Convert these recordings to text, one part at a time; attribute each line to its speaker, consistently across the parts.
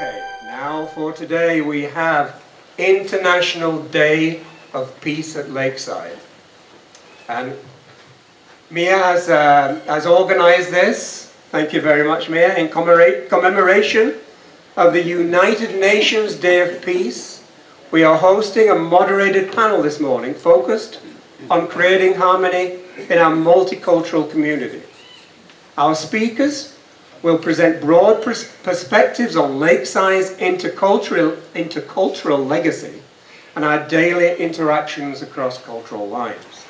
Speaker 1: Okay, now for today we have International Day of Peace at Lakeside. And Mia has organized this, thank you very much Mia, in commemoration of the United Nations Day of Peace. We are hosting a moderated panel this morning focused on creating harmony in our multicultural community. Our speakers will present broad perspectives on Lakeside's intercultural legacy and our daily interactions across cultural lines.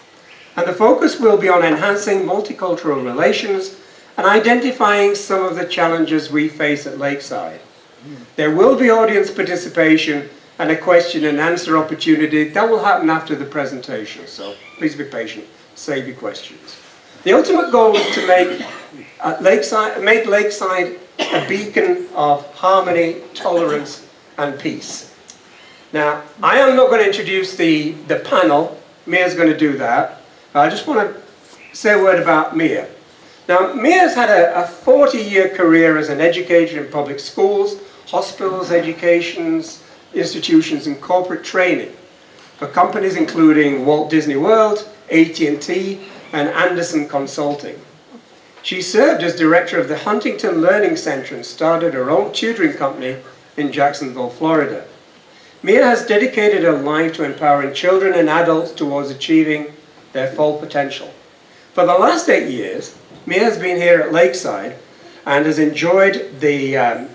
Speaker 1: And the focus will be on enhancing multicultural relations and identifying some of the challenges we face at Lakeside. There will be audience participation and a question and answer opportunity that will happen after the presentation, so please be patient, save your questions. The ultimate goal is to make Lakeside a beacon of harmony, tolerance and peace. Now, I am not going to introduce the panel, Mia's going to do that. I just want to say a word about Mia. Now, Mia's had a 40-year career as an educator in public schools, hospitals, institutions and corporate training for companies including Walt Disney World, AT&T and Anderson Consulting. She served as director of the Huntington Learning Center and started her own tutoring company in Jacksonville, Florida. Mia has dedicated her life to empowering children and adults towards achieving their full potential. For the last 8 years, Mia has been here at Lakeside and has enjoyed the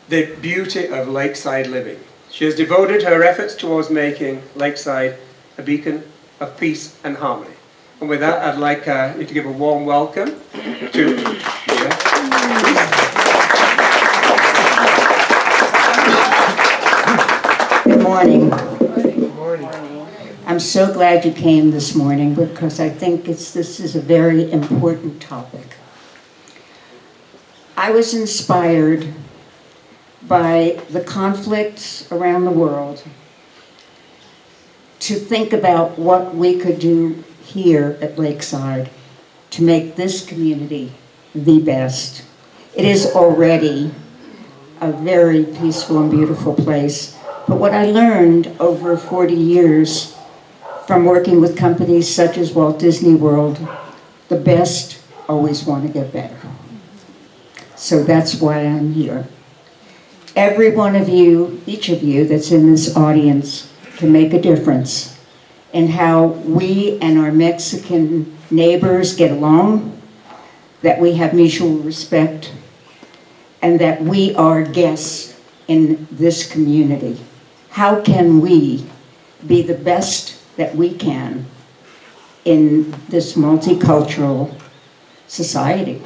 Speaker 1: beauty of Lakeside living. She has devoted her efforts towards making Lakeside a beacon of peace and harmony. And with that, I'd like you to give a warm welcome to Mia.
Speaker 2: Good morning. Good morning. I'm so glad you came this morning because I think this is a very important topic. I was inspired by the conflicts around the world to think about what we could do here at Lakeside to make this community the best. It is already a very peaceful and beautiful place, but what I learned over 40 years from working with companies such as Walt Disney World, the best always want to get better. So that's why I'm here. Every one of you, each of you that's in this audience can make a difference in how we and our Mexican neighbors get along, that we have mutual respect, and that we are guests in this community. How can we be the best that we can in this multicultural society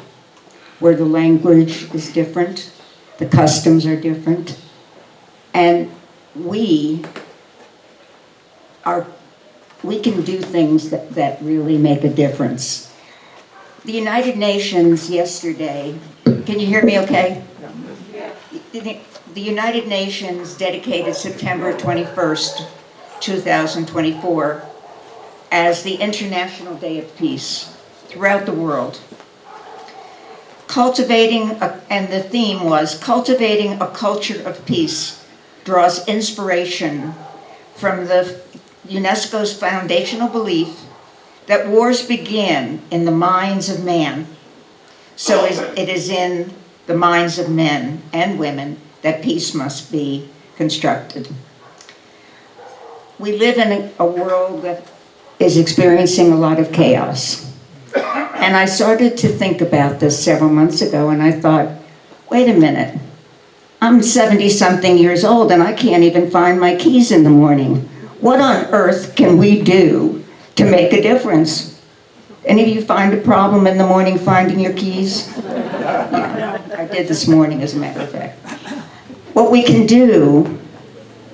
Speaker 2: where the language is different, the customs are different, and we can do things that really make a difference. The United Nations yesterday, can you hear me okay? The United Nations dedicated September 21st, 2024 as the International Day of Peace throughout the world. And the theme was cultivating a culture of peace draws inspiration from the UNESCO's foundational belief that wars begin in the minds of man. So it is in the minds of men and women that peace must be constructed. We live in a world that is experiencing a lot of chaos. And I started to think about this several months ago, and I thought, wait a minute, I'm 70-something years old and I can't even find my keys in the morning. What on earth can we do to make a difference? Any of you find a problem in the morning finding your keys? Yeah, I did this morning, as a matter of fact. What we can do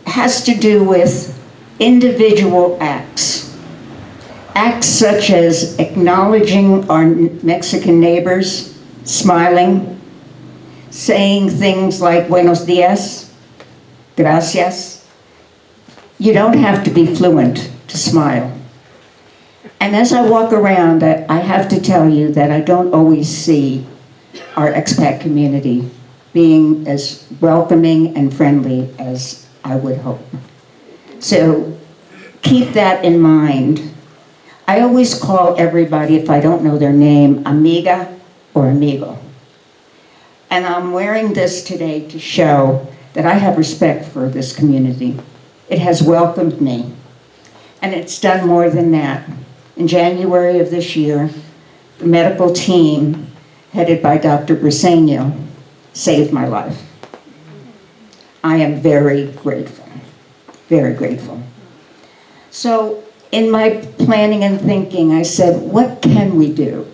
Speaker 2: has to do with individual acts. Acts such as acknowledging our Mexican neighbors, smiling, saying things like buenos dias, gracias. You don't have to be fluent to smile. And as I walk around, I have to tell you that I don't always see our expat community being as welcoming and friendly as I would hope. So keep that in mind. I always call everybody, if I don't know their name, amiga or amigo. And I'm wearing this today to show that I have respect for this community. It has welcomed me. And it's done more than that. In January of this year, the medical team, headed by Dr. Briseño, saved my life. I am very grateful, very grateful. So in my planning and thinking, I said, what can we do,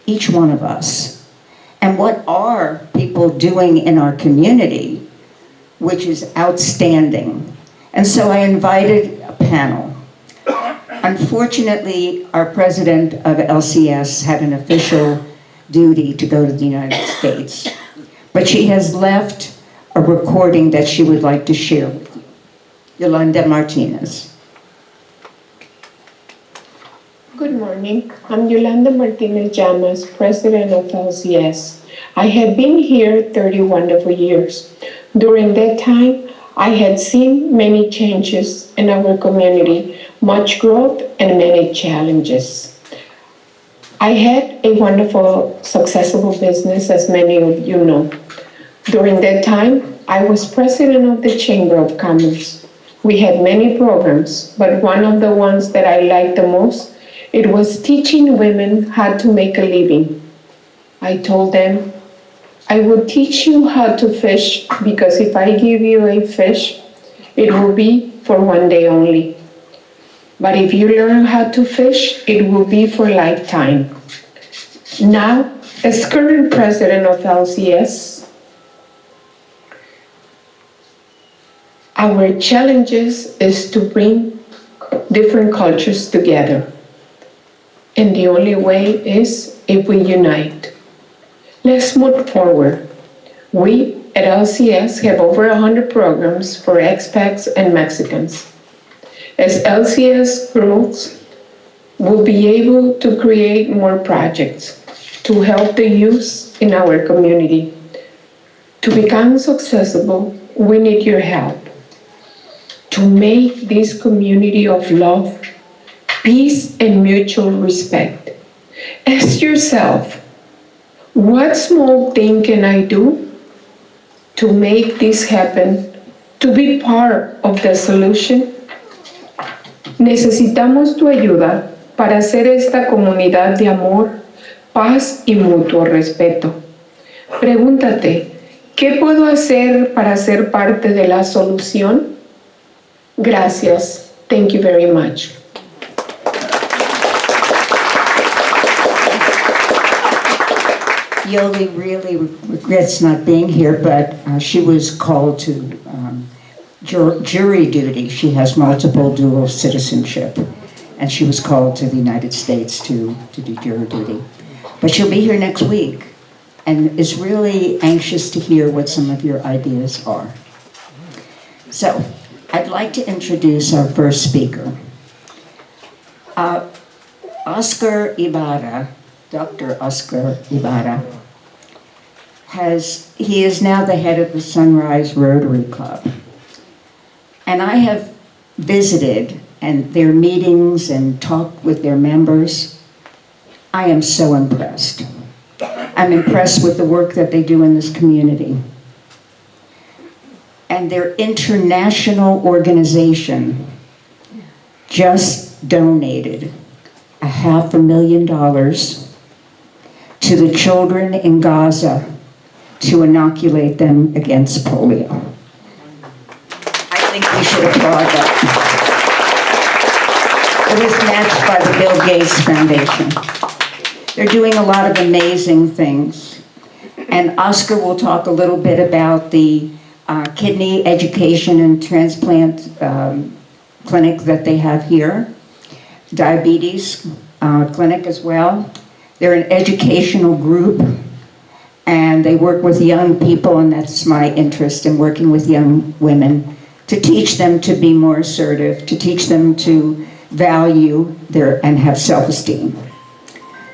Speaker 2: each one of us? And what are people doing in our community, which is outstanding? And so I invited a panel. Unfortunately, our president of LCS had an official duty to go to the United States, but she has left a recording that she would like to share with you. Yolanda Martinez.
Speaker 3: Good morning. I'm Yolanda Martinez Llamas, president of LCS. I have been here 30 wonderful years. During that time, I had seen many changes in our community, much growth and many challenges. I had a wonderful, successful business, as many of you know. During that time, I was president of the Chamber of Commerce. We had many programs, but one of the ones that I liked the most, it was teaching women how to make a living. I told them, I will teach you how to fish, because if I give you a fish, it will be for one day only. But if you learn how to fish, it will be for a lifetime. Now, as current president of LCS, our challenges is to bring different cultures together. And the only way is if we unite. Let's move forward. We at LCS have over 100 programs for expats and Mexicans. As LCS grows, we'll be able to create more projects to help the youth in our community. To become successful, we need your help. To make this community of love, peace, and mutual respect. Ask yourself, what small thing can I do to make this happen, to be part of the solution? Necesitamos tu ayuda para hacer esta comunidad de amor, paz y mutuo respeto. Pregúntate, ¿qué puedo hacer para ser parte de la solución? Gracias. Thank you very much.
Speaker 2: Yoli really regrets not being here, but she was called to jury duty. She has multiple dual citizenship, and she was called to the United States to do jury duty. But she'll be here next week, and is really anxious to hear what some of your ideas are. So, I'd like to introduce our first speaker. Oscar Ibarra, Dr. Oscar Ibarra, he is now the head of the Sunrise Rotary Club. And I have visited and their meetings and talked with their members. I am so impressed. I'm impressed with the work that they do in this community. And their international organization just donated $500,000 to the children in Gaza to inoculate them against polio. I think we should applaud that. It was matched by the Bill Gates Foundation. They're doing a lot of amazing things. And Oscar will talk a little bit about the kidney education and transplant clinic that they have here. Diabetes clinic as well. They're an educational group, and they work with young people, and that's my interest in working with young women, to teach them to be more assertive, to teach them to value and have self-esteem.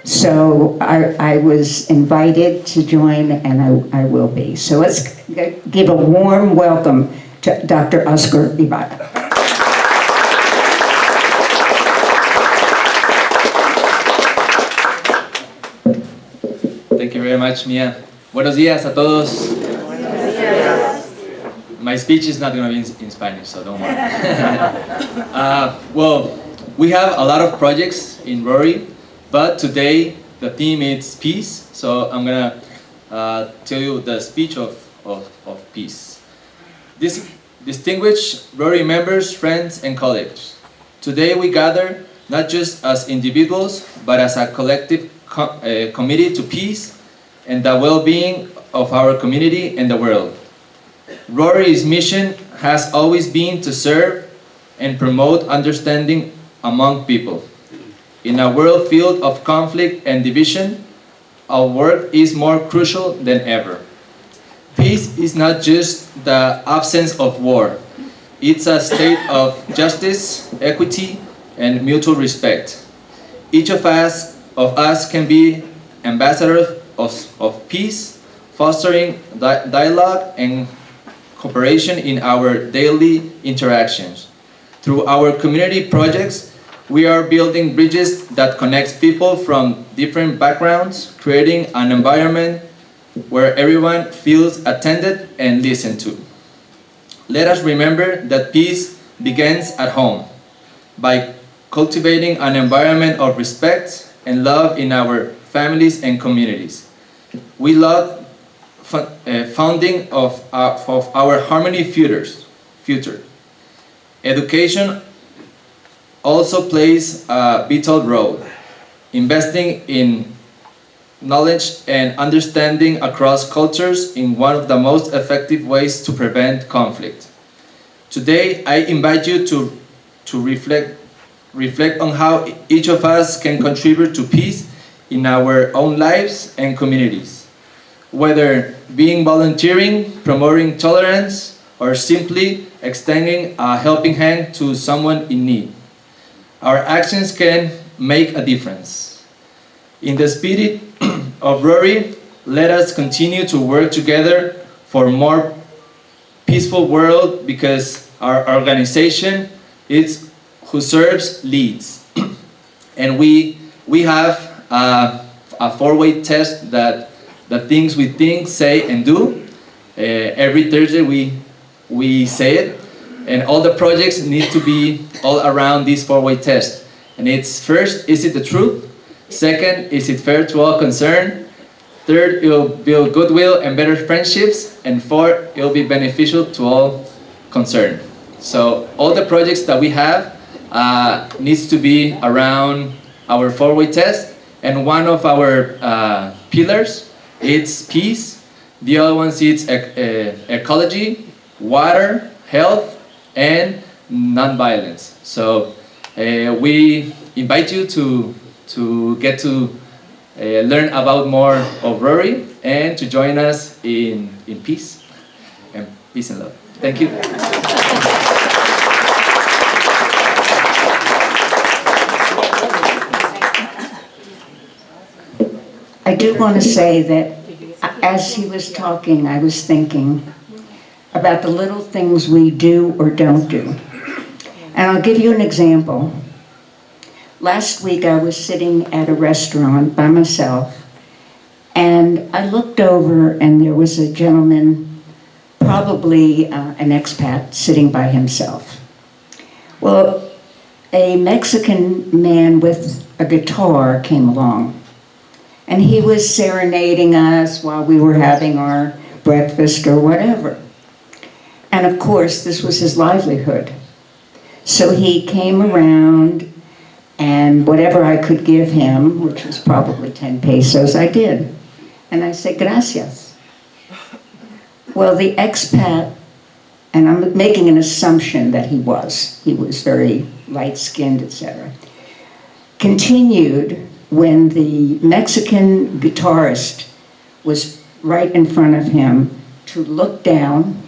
Speaker 2: So I was invited to join, and I will be. So let's give a warm welcome to Dr. Oscar Ibarra.
Speaker 4: Thank you very much, Mia. Buenos días a todos. My speech is not going to be in Spanish, so don't worry. Well, we have a lot of projects in Rory, but today the theme is peace. So I'm going to tell you the speech of peace. Distinguished Rory members, friends, and colleagues. Today we gather not just as individuals, but as a collective committed to peace and the well-being of our community and the world. Rory's mission has always been to serve and promote understanding among people. In a world filled of conflict and division, our work is more crucial than ever. Peace is not just the absence of war. It's a state of justice, equity, and mutual respect. Each of us can be ambassadors of peace, fostering dialogue and cooperation in our daily interactions. Through our community projects, we are building bridges that connect people from different backgrounds, creating an environment where everyone feels attended and listened to. Let us remember that peace begins at home, by cultivating an environment of respect and love in our families and communities. We love founding of our Harmony future. Education also plays a vital role, investing in knowledge and understanding across cultures in one of the most effective ways to prevent conflict. Today, I invite you to reflect on how each of us can contribute to peace in our own lives and communities. Whether being volunteering, promoting tolerance, or simply extending a helping hand to someone in need. Our actions can make a difference. In the spirit of Rory, let us continue to work together for a more peaceful world, because our organization is who serves leads. And we have a four-way test that the things we think, say, and do. Every Thursday we say it, and all the projects need to be all around this four-way test. And it's first, is it the truth? Second, is it fair to all concerned? Third, it will build goodwill and better friendships. And fourth, it will be beneficial to all concerned. So all the projects that we have needs to be around our four-way test. And one of our pillars, it's peace. The other ones, it's ecology, water, health, and non-violence. So we invite you to get to learn about more of Rory and to join us in peace and love. Thank you.
Speaker 2: I do want to say that as he was talking, I was thinking about the little things we do or don't do. And I'll give you an example. Last week I was sitting at a restaurant by myself, and I looked over and there was a gentleman, probably an expat, sitting by himself. Well, a Mexican man with a guitar came along, and he was serenading us while we were having our breakfast or whatever. And of course, this was his livelihood. So he came around, and whatever I could give him, which was probably 10 pesos, I did. And I said, gracias. Well, the expat, and I'm making an assumption that he was very light-skinned, etc., continued when the Mexican guitarist was right in front of him to look down,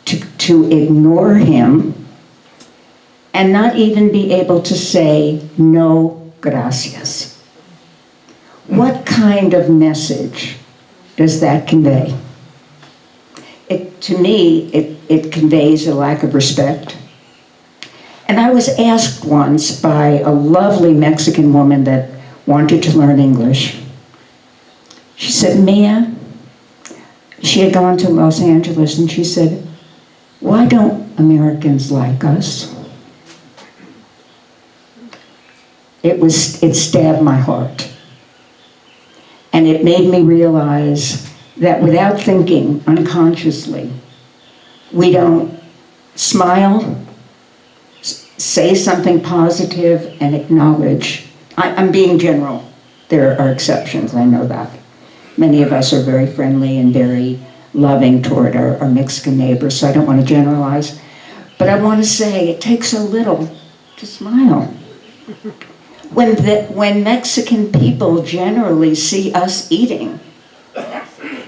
Speaker 2: to ignore him, and not even be able to say, no, gracias. What kind of message does that convey? To me, it conveys a lack of respect. And I was asked once by a lovely Mexican woman that wanted to learn English. She said, Mia, she had gone to Los Angeles, and she said, why don't Americans like us? It stabbed my heart. And it made me realize that without thinking, unconsciously, we don't smile, say something positive, and acknowledge. I'm being general. There are exceptions, I know that. Many of us are very friendly and very loving toward our Mexican neighbors, so I don't want to generalize. But I want to say it takes a little to smile. When Mexican people generally see us eating,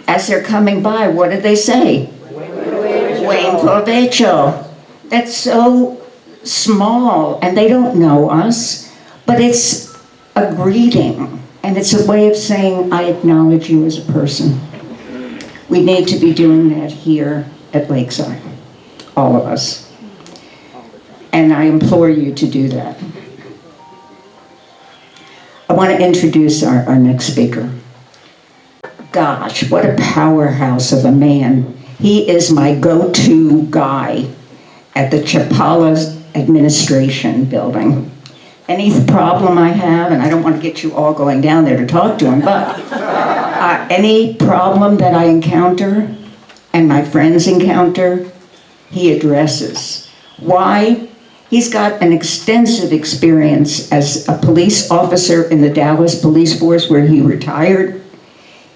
Speaker 2: as they're coming by, what do they say? Buen provecho. That's so small, and they don't know us, but it's a greeting, and it's a way of saying, I acknowledge you as a person. We need to be doing that here at Lakeside, all of us. And I implore you to do that. I want to introduce our next speaker. Gosh, what a powerhouse of a man. He is my go-to guy at the Chapala administration building. Any problem I have, and I don't want to get you all going down there to talk to him, but any problem that I encounter and my friends encounter, he addresses. Why? He's got an extensive experience as a police officer in the Dallas Police Force, where he retired.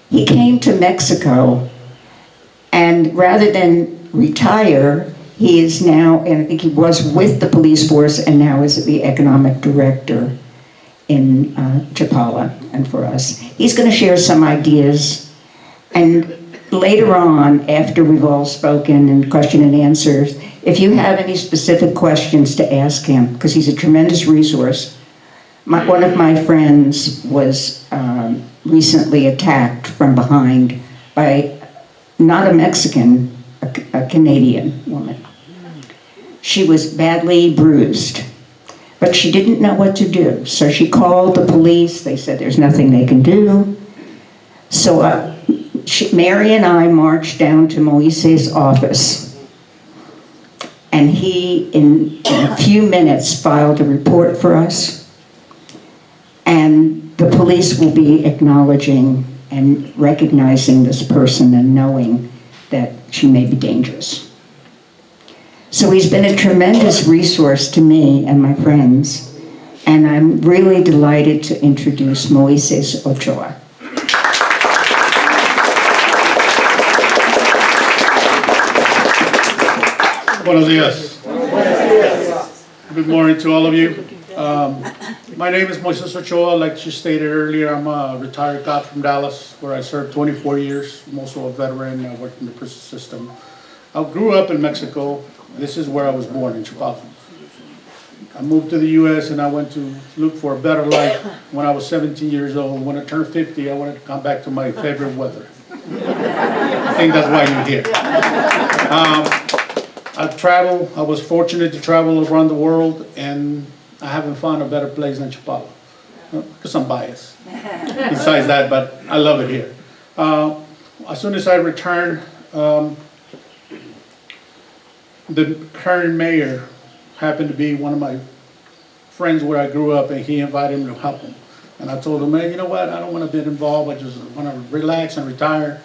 Speaker 2: He came to Mexico, and rather than retire, he is now, and I think he was with the police force, and now is the economic director in Chapala and for us. He's going to share some ideas, and later on, after we've all spoken and question and answers, if you have any specific questions to ask him, because he's a tremendous resource. One of my friends was recently attacked from behind by not a Mexican, a Canadian woman. She was badly bruised, but she didn't know what to do. So she called the police. They said there's nothing they can do. So Mary and I marched down to Moises' office. And he, in a few minutes, filed a report for us. And the police will be acknowledging and recognizing this person and knowing that she may be dangerous. So he's been a tremendous resource to me and my friends. And I'm really delighted to introduce Moises Ochoa.
Speaker 5: Buenos dias. Good morning to all of you. My name is Moises Ochoa. Like she stated earlier, I'm a retired cop from Dallas, where I served 24 years. I'm also a veteran. I worked in the prison system. I grew up in Mexico. This is where I was born, in Chapala. I moved to the U.S. and I went to look for a better life when I was 17 years old. When I turned 50, I wanted to come back to my favorite weather. I think that's why you're here. I've traveled. I was fortunate to travel around the world, and I haven't found a better place than Chapala, because I'm biased. Besides that, but I love it here. As soon as I returned, the current mayor happened to be one of my friends where I grew up, and he invited me to help him. And I told him, man, you know what? I don't want to get involved. I just want to relax and retire.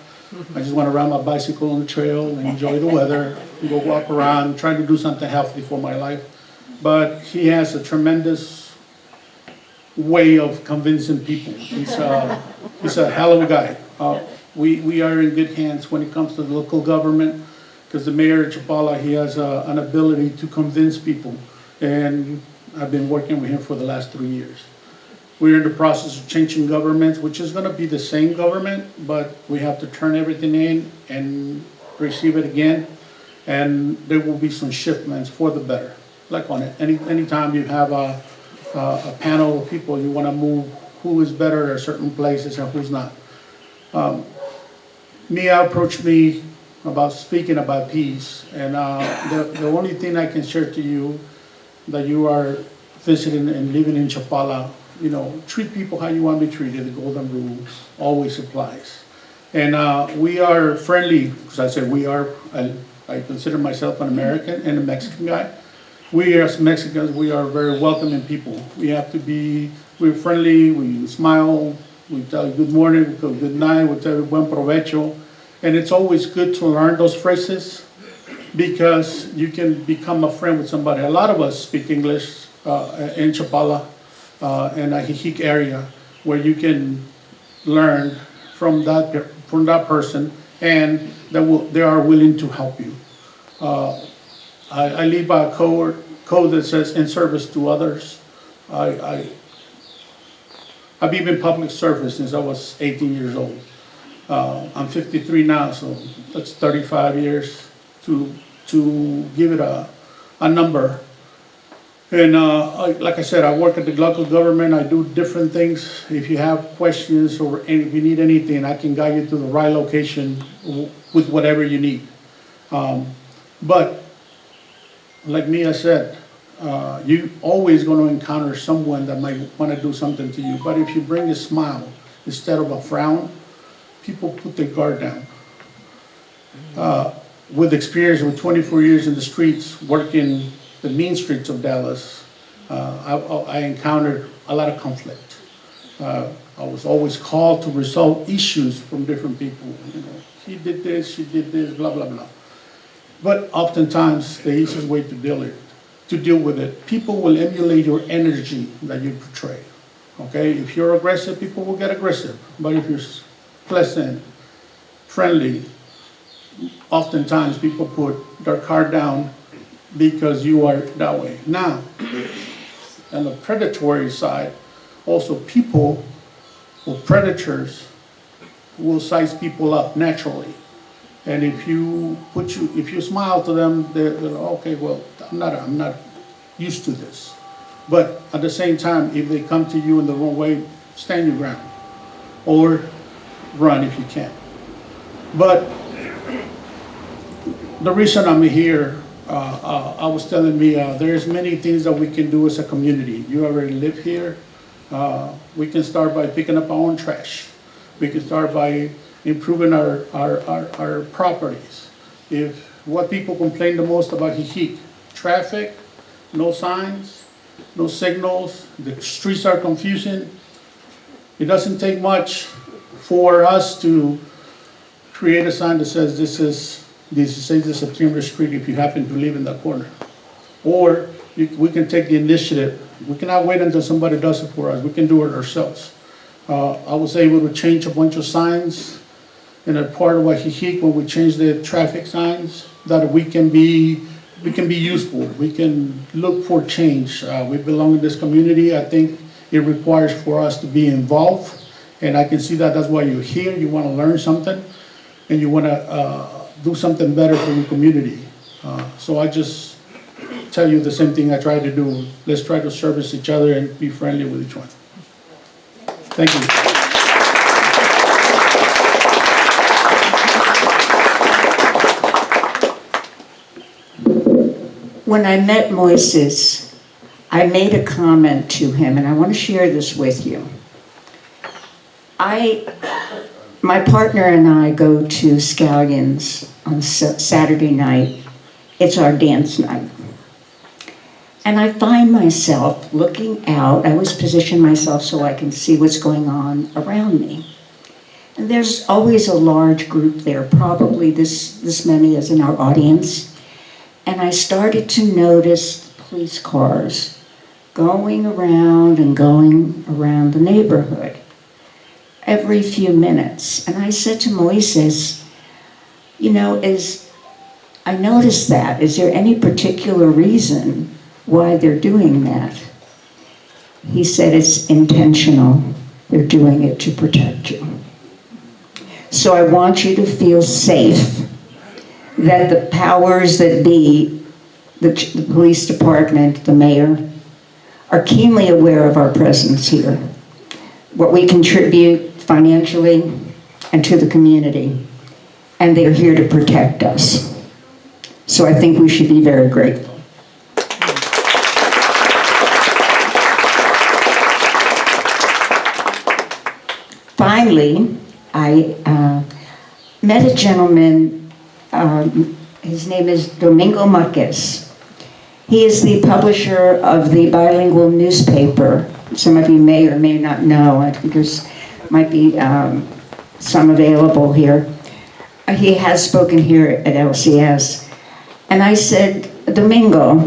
Speaker 5: I just want to ride my bicycle on the trail and enjoy the weather, and go walk around, try to do something healthy for my life. But he has a tremendous way of convincing people. He's a hell of a guy. We are in good hands when it comes to the local government, because the mayor of Chapala, he has an ability to convince people. And I've been working with him for the last 3 years. We're in the process of changing governments, which is going to be the same government, but we have to turn everything in and receive it again. And there will be some shipments for the better. Like on it, anytime you have a panel of people, you want to move who is better at certain places and who's not. Mia approached me about speaking about peace, and the only thing I can share to you that you are visiting and living in Chapala, you know, treat people how you want to be treated. The golden rule always applies. And we are friendly, because I said we are, I consider myself an American and a Mexican guy. We as Mexicans, we are very welcoming people. We have to be, we're friendly, we smile, we tell you good morning, we tell you good night, we tell you buen provecho. And it's always good to learn those phrases because you can become a friend with somebody. A lot of us speak English in Chapala and Ajijic area, where you can learn from that person, and they are willing to help you. I live by a code that says in service to others. I've been in public service since I was 18 years old. I'm 53 now, so that's 35 years to give it a number. And like I said, I work at the local government. I do different things. If you have questions or if you need anything, I can guide you to the right location with whatever you need. But like Mia said, you always going to encounter someone that might want to do something to you. But if you bring a smile instead of a frown, people put their guard down. With experience with 24 years in the streets, working the mean streets of Dallas, I encountered a lot of conflict. I was always called to resolve issues from different people. You know, he did this, she did this, blah, blah, blah. But oftentimes, the easiest way to deal with it, people will emulate your energy that you portray. Okay, if you're aggressive, people will get aggressive. But if you're pleasant, friendly, oftentimes people put their guard down because you are that way. Now, on the predatory side, also people or predators will size people up naturally. And if you smile to them, they're okay, well, I'm not used to this. But at the same time, if they come to you in the wrong way, stand your ground. Or run if you can. But the reason I'm here, I was telling me, there's many things that we can do as a community. You already live here. We can start by picking up our own trash. We can start by improving our properties. If what people complain the most about Ajijic, traffic, no signs, no signals, the streets are confusing. It doesn't take much for us to create a sign that says this is the September Street if you happen to live in that corner. Or we can take the initiative. We cannot wait until somebody does it for us. We can do it ourselves. I was able to change a bunch of signs in a part of Ajijic when we changed the traffic signs that we can be useful. We can look for change. We belong in this community. I think it requires for us to be involved. And I can see that that's why you're here. You want to learn something, and you want to do something better for your community. So I just tell you the same thing I try to do. Let's try to service each other and be friendly with each one. Thank you.
Speaker 2: When I met Moises, I made a comment to him, and I want to share this with you. My partner and I go to Scallions on Saturday night. It's our dance night. And I find myself looking out. I always position myself so I can see what's going on around me. And there's always a large group there, probably this many as in our audience. And I started to notice police cars going around the neighborhood every few minutes. And I said to Moises, you know, I noticed that. Is there any particular reason why they're doing that? He said it's intentional. They're doing it to protect you. So I want you to feel safe that the powers that be, the police department, the mayor, are keenly aware of our presence here. what we contribute financially and to the community. And they're here to protect us. So I think we should be very grateful. Finally, I met a gentleman, his name is Domingo Marquez. He is the publisher of the bilingual newspaper. Some of you may or may not know. I think there's might be some available here. He has spoken here at LCS. And I said, Domingo,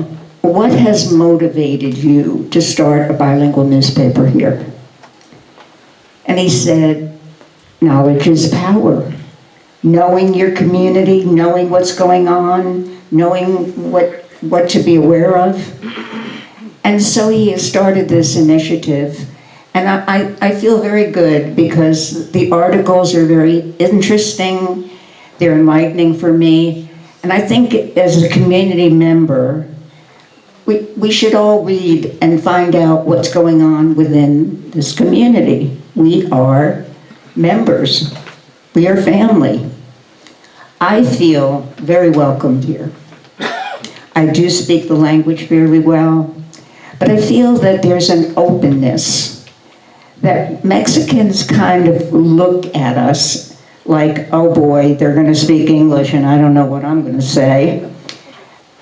Speaker 2: what has motivated you to start a bilingual newspaper here? And he said, knowledge is power. Knowing your community, knowing what's going on, knowing what to be aware of. And so he has started this initiative. And I feel very good because the articles are very interesting. They're enlightening for me. And I think as a community member, we should all read and find out what's going on within this community. We are members. We are family. I feel very welcomed here. I do speak the language fairly well, but I feel that there's an openness, that Mexicans kind of look at us like, oh boy, they're going to speak English and I don't know what I'm going to say.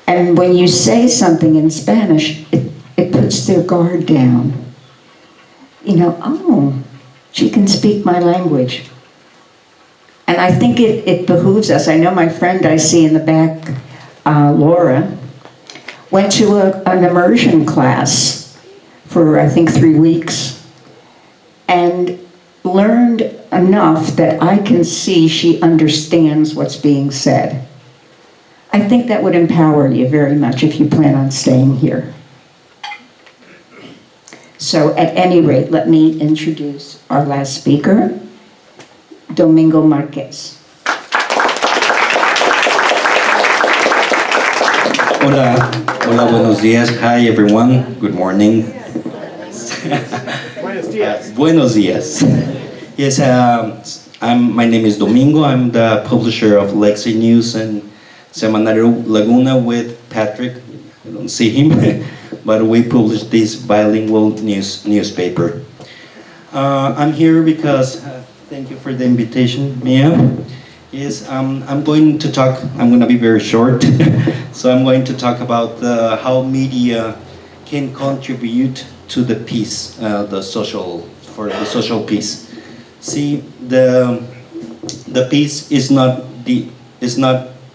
Speaker 2: And when you say something in Spanish, it puts their guard down. You know, oh, she can speak my language. And I think it behooves us. I know my friend I see in the back, Laura, went to an immersion class for, I think, 3 weeks and learned enough that I can see she understands what's being said. I think that would empower you very much if you plan on staying here. So at any rate, let me introduce our last speaker, Domingo Marquez.
Speaker 6: Hola, buenos días. Hi everyone, good morning. Buenos días. Yes, my name is Domingo. I'm the publisher of Lakeside News and Semanario Laguna with Patrick. I don't see him, but we publish this bilingual newspaper. I'm here because, thank you for the invitation, Mia. Yes, I'm going to be very short. So I'm going to talk about how media can contribute to the peace, the social peace. See, the peace is not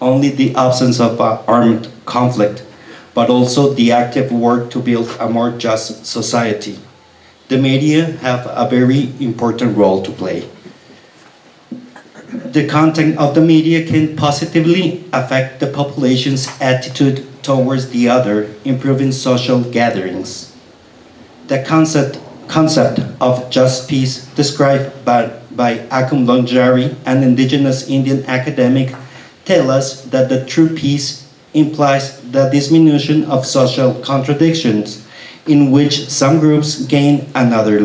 Speaker 6: only the absence of armed conflict, but also the active work to build a more just society. The media have a very important role to play. The content of the media can positively affect the population's attitude towards the other, improving social gatherings. The concept of just peace, described by Akum Longjari, an indigenous Indian academic, tell us that the true peace implies the diminution of social contradictions, in which some groups gain and others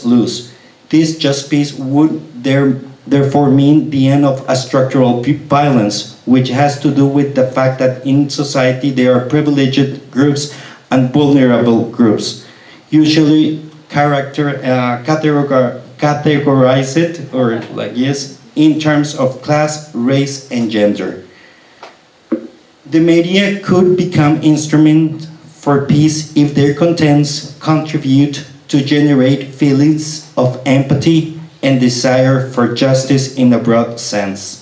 Speaker 6: lose. This just peace would therefore mean the end of a structural violence, which has to do with the fact that in society there are privileged groups and vulnerable groups, usually categorized in terms of class, race, and gender. The media could become instrument for peace if their contents contribute to generate feelings of empathy and desire for justice in a broad sense.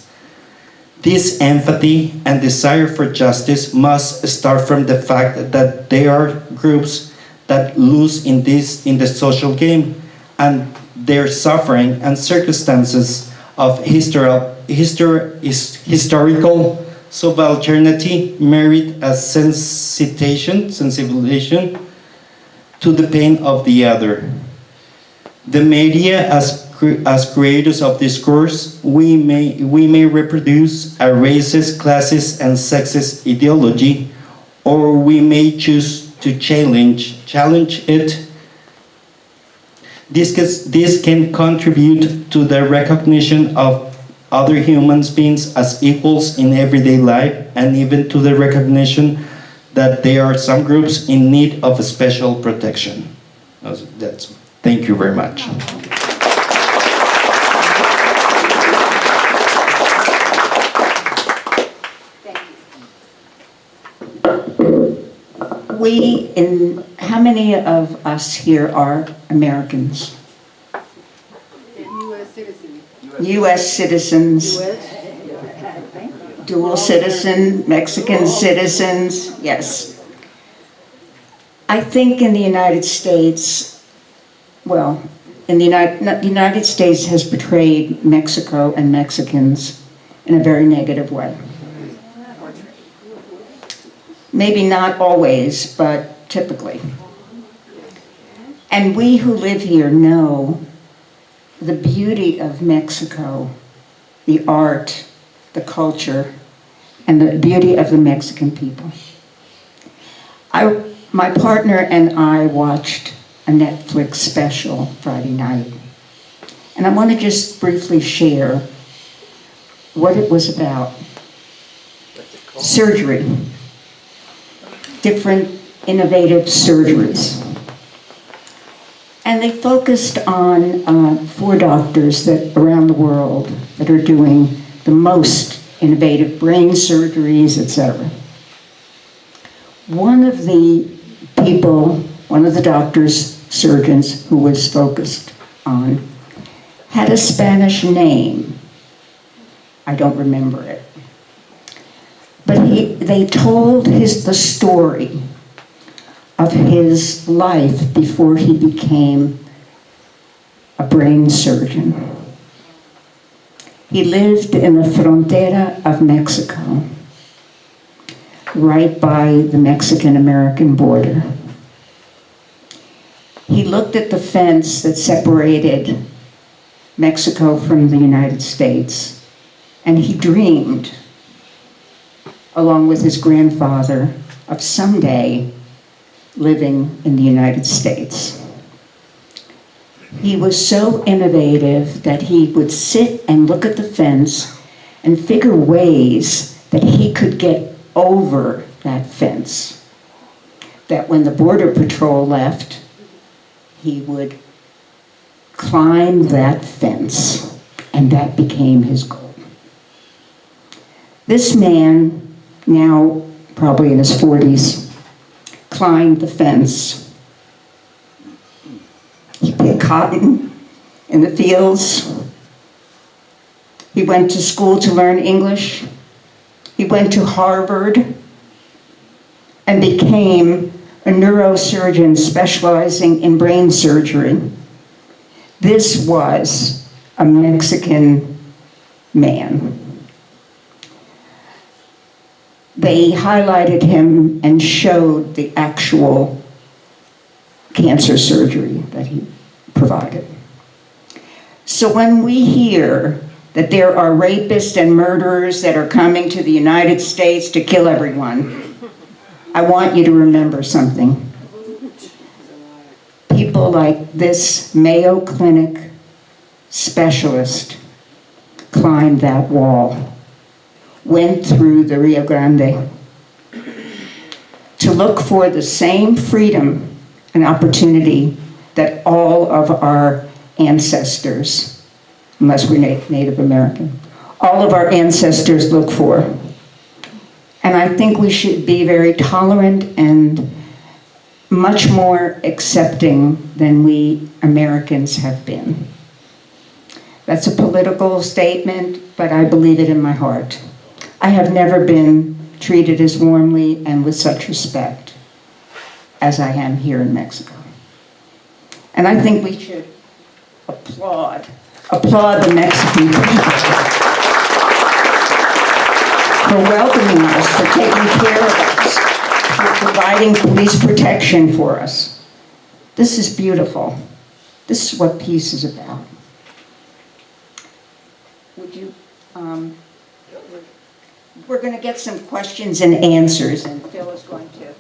Speaker 6: This empathy and desire for justice must start from the fact that there are groups that lose in the social game, and their suffering and circumstances of historical subalternity merit a sensibilization to the pain of the other. The media, as creators of discourse, we may reproduce a racist, classist, and sexist ideology, or we may choose to challenge it This can contribute to the recognition of other human beings as equals in everyday life, and even to the recognition that there are some groups in need of special protection. Thank you very much.
Speaker 2: How many of us here are Americans? U.S. citizens. Dual citizen, Mexican citizens, yes. I think in the United States, well, the United States has portrayed Mexico and Mexicans in a very negative way. Maybe not always, but typically. And we who live here know the beauty of Mexico, the art, the culture, and the beauty of the Mexican people. My partner and I watched a Netflix special Friday night, and I want to just briefly share what it was about. Surgery. Different innovative surgeries. And they focused on 4 doctors that around the world that are doing the most innovative brain surgeries, etc. One of the doctors, surgeons who was focused on, had a Spanish name. I don't remember it. But they told the story of his life before he became a brain surgeon. He lived in the frontera of Mexico, right by the Mexican-American border. He looked at the fence that separated Mexico from the United States, and he dreamed, along with his grandfather, of someday living in the United States. He was so innovative that he would sit and look at the fence and figure ways that he could get over that fence. That when the Border Patrol left, he would climb that fence, and that became his goal. This man, now probably in his 40s, climbed the fence. He picked cotton in the fields. He went to school to learn English. He went to Harvard and became a neurosurgeon specializing in brain surgery. This was a Mexican man. They highlighted him and showed the actual cancer surgery that he provided. So when we hear that there are rapists and murderers that are coming to the United States to kill everyone, I want you to remember something. People like this Mayo Clinic specialist climbed that wall, went through the Rio Grande to look for the same freedom and opportunity that all of our ancestors, unless we're Native American, all of our ancestors look for. And I think we should be very tolerant and much more accepting than we Americans have been. That's a political statement, but I believe it in my heart. I have never been treated as warmly and with such respect as I am here in Mexico. And I think we should applaud the Mexican people for welcoming us, for taking care of us, for providing police protection for us. This is beautiful. This is what peace is about. Would you, we're going to get some questions and answers, and Phil is going to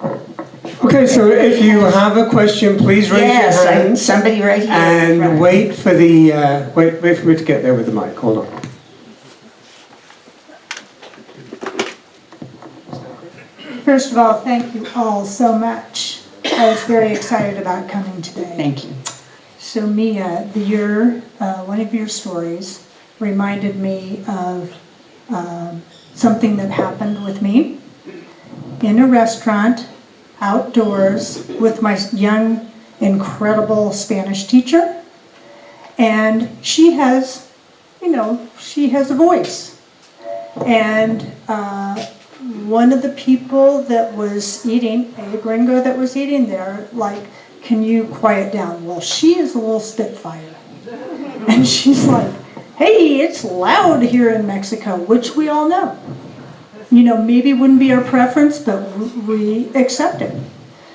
Speaker 1: Okay, so if you have a question, please raise
Speaker 2: Yes,
Speaker 1: your hand.
Speaker 2: somebody right here. in
Speaker 1: And
Speaker 2: front.
Speaker 1: wait for the, wait for me to get there with the mic, hold on.
Speaker 7: First of all, thank you all so much. I was very excited about coming today.
Speaker 2: Thank you.
Speaker 7: So Mia, one of your stories reminded me of something that happened with me in a restaurant, outdoors, with my young, incredible Spanish teacher. And she has, she has a voice. And one of the people that was eating, a gringo that was eating there, like, can you quiet down? Well, she is a little spitfire. And she's like, hey, it's loud here in Mexico, which we all know. Maybe wouldn't be our preference, but we accept it.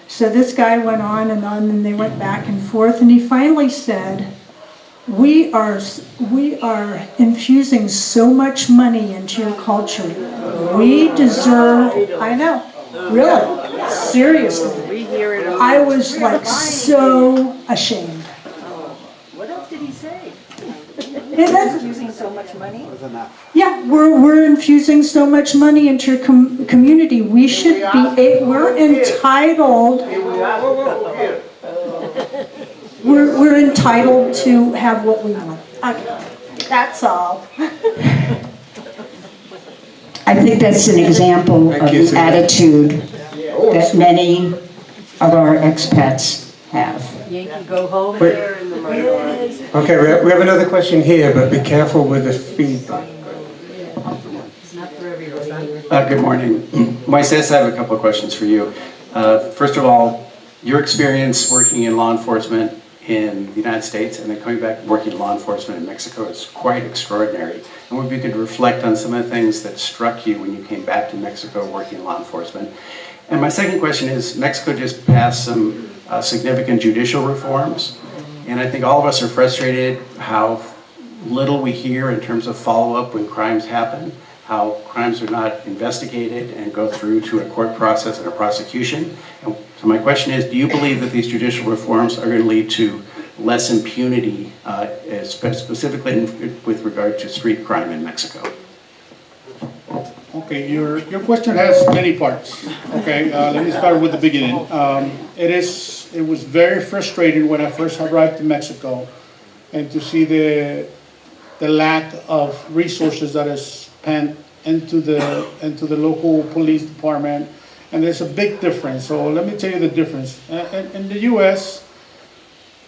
Speaker 7: So this guy went on, and they went back and forth, and he finally said, we are infusing so much money into your culture. We deserve, I know, really, seriously. I was like so ashamed.
Speaker 8: What else did he say?
Speaker 7: Yeah, that's-
Speaker 8: Using so much money?
Speaker 7: Yeah, we're infusing so much money into your community. We should be, we're entitled, we're entitled to have what we want. Okay, that's all.
Speaker 2: I think that's an example of
Speaker 1: Thank you,
Speaker 2: the
Speaker 1: Suzanne.
Speaker 2: attitude that many of our expats have.
Speaker 8: Yankee go home there in the market.
Speaker 1: Okay, we have another question here, but be careful with the feedback.
Speaker 8: Not for everybody.
Speaker 9: Good morning. Moises, I have a couple of questions for you. First of all, your experience working in law enforcement in the United States and then coming back and working in law enforcement in Mexico is quite extraordinary. And maybe you could reflect on some of the things that struck you when you came back to Mexico working in law enforcement. And my second question is, Mexico just passed some significant judicial reforms. And I think all of us are frustrated how little we hear in terms of follow-up when crimes happen, how crimes are not investigated and go through to a court process and a prosecution. And so my question is, do you believe that these judicial reforms are going to lead to less impunity, specifically with regard to street crime in Mexico?
Speaker 5: Okay, your question has many parts. Okay, let me start with the beginning. It was very frustrating when I first arrived to Mexico and to see the lack of resources that is spent into the local police department, and there's a big difference. So let me tell you the difference. In the U.S.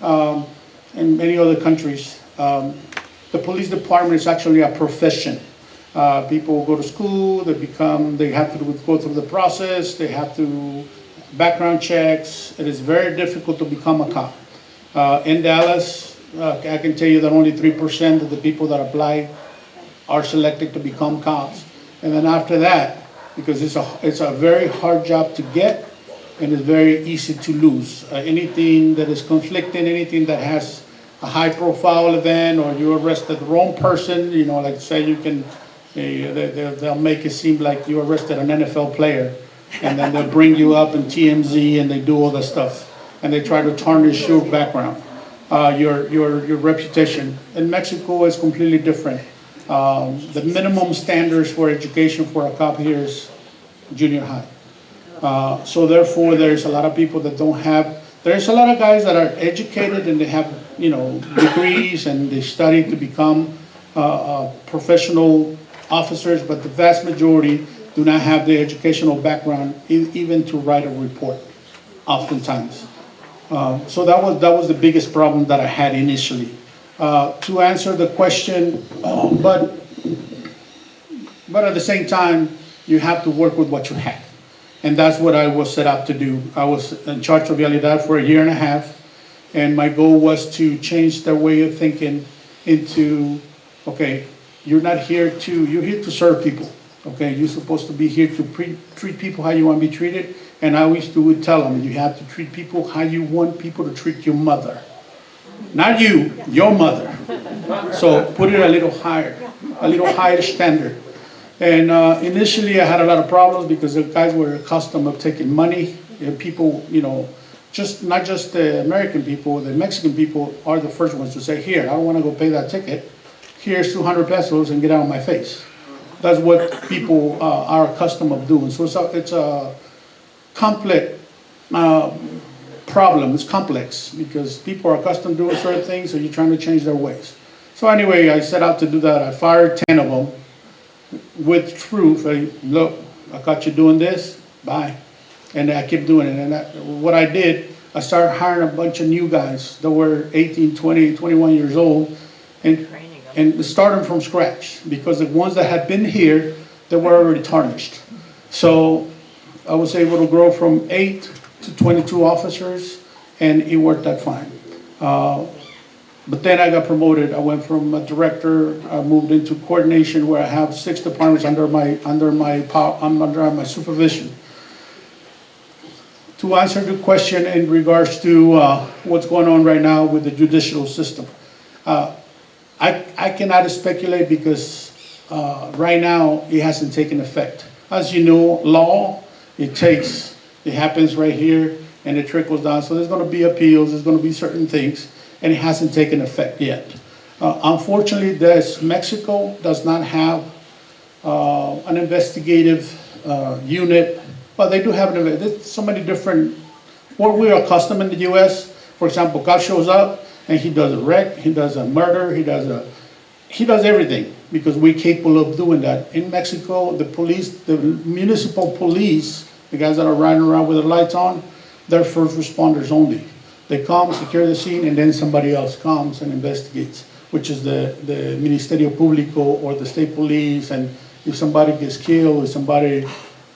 Speaker 5: And many other countries, the police department is actually a profession. People go to school, they have to go through the process, they have to background checks. It is very difficult to become a cop. In Dallas, I can tell you that only 3% of the people that apply are selected to become cops. And then after that, because it's a very hard job to get, and it's very easy to lose. Anything that is conflicting, anything that has a high-profile event, or you arrested the wrong person, like say you can, they'll make it seem like you arrested an NFL player, and then they'll bring you up in TMZ and they do all that stuff, and they try to tarnish your background, your reputation. In Mexico, it's completely different. The minimum standards for education for a cop here is junior high. So therefore, there's a lot of people that don't have, there's a lot of guys that are educated and they have, degrees and they study to become professional officers, but the vast majority do not have the educational background even to write a report, oftentimes. So that was the biggest problem that I had initially. To answer the question, but at the same time, you have to work with what you have. And that's what I was set up to do. I was in charge of Vialidad for 1.5 years, and my goal was to change their way of thinking into, okay, you're here to serve people. Okay, you're supposed to be here to treat people how you want to be treated. And I always would tell them, you have to treat people how you want people to treat your mother. Not you, your mother. So put it a little higher standard. And initially I had a lot of problems because the guys were accustomed of taking money And people, not just the American people, the Mexican people are the first ones to say, here, I don't want to go pay that ticket. Here's 200 pesos and get out of my face. That's what people are accustomed of doing. So it's a complex problem. It's complex because people are accustomed to doing certain things, so you're trying to change their ways. So anyway, I set out to do that. I fired 10 of them with truth. Look, I caught you doing this, bye. And I kept doing it. And what I did, I started hiring a bunch of new guys that were 18, 20, 21 years old, and start them from scratch, because the ones that had been here, they were already tarnished. So I was able to grow from 8 to 22 officers, and it worked out fine. But then I got promoted. I went from a director, I moved into coordination, where I have 6 departments under my supervision. To answer the question in regards to what's going on right now with the judicial system, I cannot speculate because right now it hasn't taken effect. As you know, law, it happens right here and it trickles down. So there's going to be appeals, there's going to be certain things, and it hasn't taken effect yet. Unfortunately, Mexico does not have an investigative unit. Well, they do have there's so many different, what we are accustomed in the US, for example, cop shows up and he does a wreck, he does a murder, he does everything, because we're capable of doing that. In Mexico, the police, the municipal police, the guys that are riding around with the lights on, they're first responders only. They come, secure the scene, and then somebody else comes and investigates, which is the Ministerio Público or the state police. And if somebody gets killed, if somebody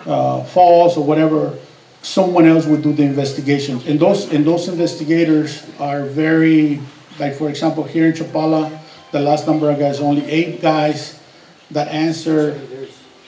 Speaker 5: falls or whatever, someone else would do the investigations. And those investigators are very, like for example, here in Chapala, the last number of guys, only 8 guys that answer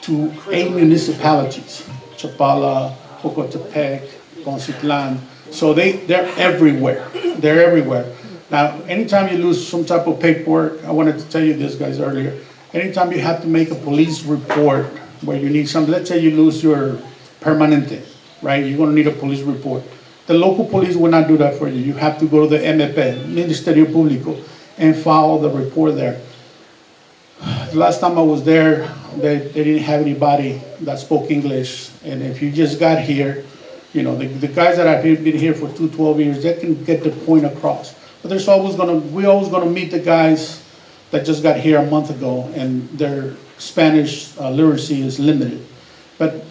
Speaker 5: to 8 municipalities: Chapala, Jocotepec, Poncitlán. So they're everywhere. They're everywhere. Now, anytime you lose some type of paperwork, I wanted to tell you this, guys, earlier. Anytime you have to make a police report where you need something, let's say you lose your permanente, right? You're going to need a police report. The local police will not do that for you. You have to go to the MP, Ministerio Público, and file the report there. The last time I was there, they didn't have anybody that spoke English. And if you just got here, the guys that have been here for 12 years, they can get the point across. But we're always gonna meet the guys that just got here a month ago, and their Spanish literacy is limited. But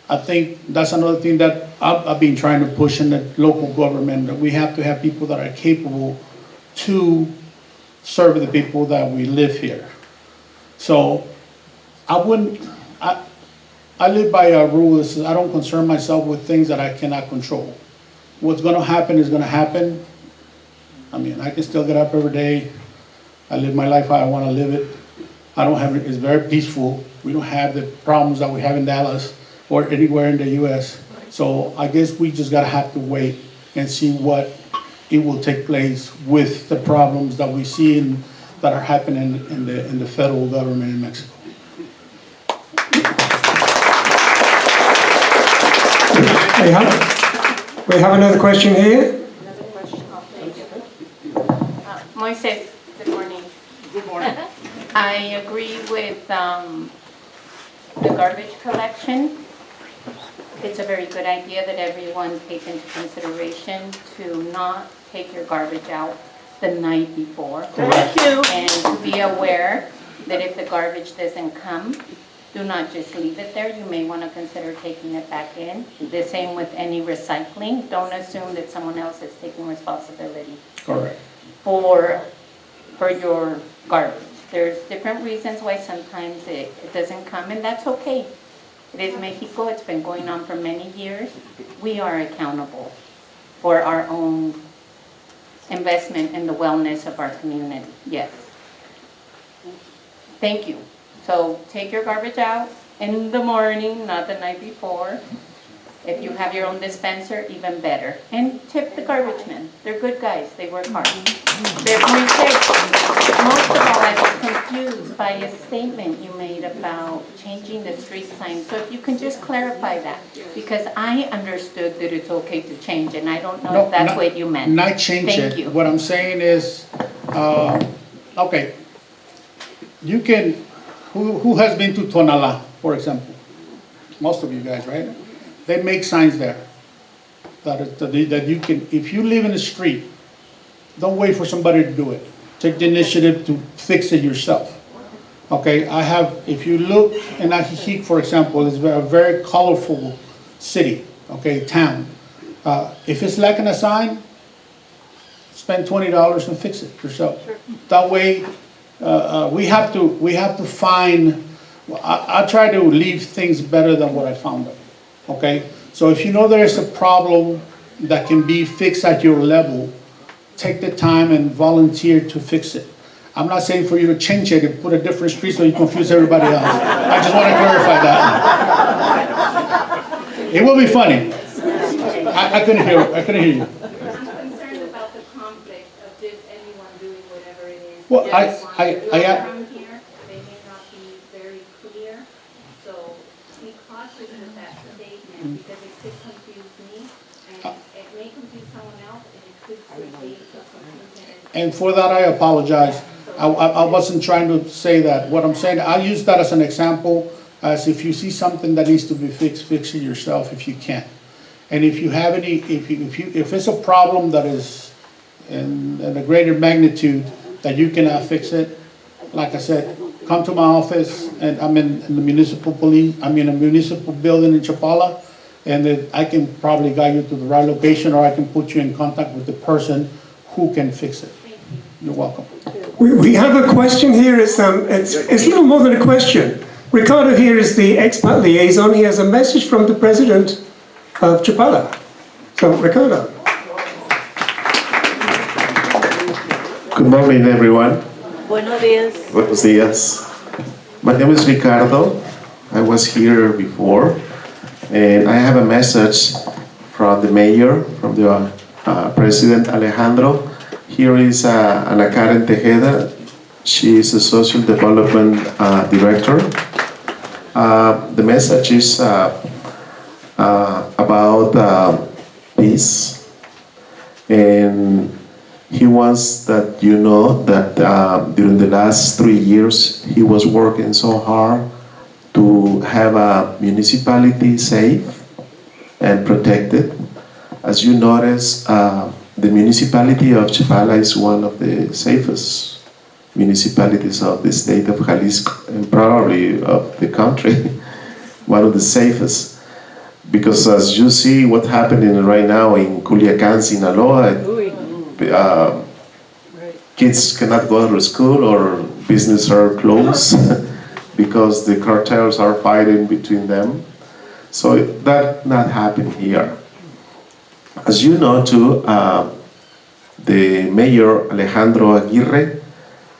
Speaker 5: I think that's another thing that I've been trying to push in the local government, that we have to have people that are capable to serve the people that we live here. So I live by a rule that says I don't concern myself with things that I cannot control. What's going to happen is going to happen. I mean, I can still get up every day. I live my life how I want to live it. It's very peaceful. We don't have the problems that we have in Dallas or anywhere in the US. So I guess we just got to have to wait and see what it will take place with the problems that we see that are happening in the federal government in Mexico.
Speaker 1: We have another question here.
Speaker 10: Moises, good morning. Good morning. I agree with the garbage collection. It's a very good idea that everyone take into consideration to not take your garbage out the night before.
Speaker 8: Thank you.
Speaker 10: And to be aware that if the garbage doesn't come, do not just leave it there. You may want to consider taking it back in. The same with any recycling. Don't assume that someone else is taking responsibility
Speaker 5: Correct.
Speaker 10: for your garbage. There's different reasons why sometimes it doesn't come, and that's okay. It is Mexico. It's been going on for many years. We are accountable for our own investment in the wellness of our community. Yes. Thank you. So take your garbage out in the morning, not the night before. If you have your own dispenser, even better. And tip the garbage men. They're good guys. They work hard. They're going to most of all, I was confused by a statement you made about changing the street sign. So if you can just clarify that, because I understood that it's okay to change, and I don't know if that's what you meant.
Speaker 5: Not change it.
Speaker 10: Thank you.
Speaker 5: What I'm saying is, okay, you can, who has been to Tonalá, for example? Most of you guys, right? They make signs there that you can, if you live in the street, don't wait for somebody to do it. Take the initiative to fix it yourself. Okay, I have, if you look in Ajijic, for example, it's a very colorful city, okay, town. If it's lacking a sign, spend $20 and fix it yourself. That way, we have to find, I try to leave things better than what I found them, okay? So if you know there is a problem that can be fixed at your level, take the time and volunteer to fix it. I'm not saying for you to change it and put a different street so you confuse everybody else. I just want to clarify that. It will be funny. I couldn't hear you.
Speaker 10: I'm concerned about the conflict of just anyone doing whatever it is.
Speaker 5: Well,
Speaker 10: around here, they may not be very clear, so be cautious with that statement because it could confuse me and it may confuse someone else and it could create a confusion.
Speaker 5: And for that, I apologize. I wasn't trying to say that. What I'm saying, I use that as an example, as if you see something that needs to be fixed, fix it yourself if you can. And if you have any, if it's a problem that is in a greater magnitude that you cannot fix it, like I said, come to my office, and I'm in the municipal police. I'm in a municipal building in Chapala, and then I can probably guide you to the right location, or I can put you in contact with the person who can fix it. You're welcome.
Speaker 1: We have a question here. It's a little more than a question. Ricardo here is the expat liaison. He has a message from the president of Chapala. So, Ricardo.
Speaker 11: Good morning, everyone.
Speaker 8: Buenos días.
Speaker 11: Buenos días. My name is Ricardo. I was here before, and I have a message from the mayor, from the President Alejandro. Here is Ana Karen Tejeda. She is a social development director. The message is about peace, and he wants that you know that during the last 3 years he was working so hard to have a municipality safe and protected. As you notice, the municipality of Chapala is one of the safest municipalities of the state of Jalisco and probably of the country, one of the safest. Because as you see what happening right now in Culiacan, Sinaloa, kids cannot go to school or businesses are closed because the cartels are fighting between them. So that not happen here. As you know too, the mayor Alejandro Aguirre,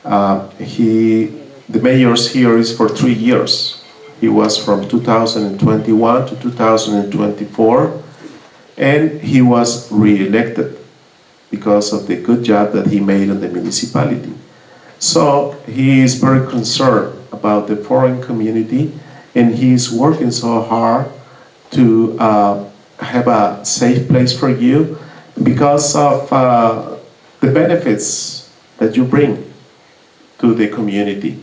Speaker 11: the mayor's here is for 3 years. He was from 2021 to 2024, and he was re-elected because of the good job that he made in the municipality. So he is very concerned about the foreign community, and he's working so hard to have a safe place for you because of the benefits that you bring to the community.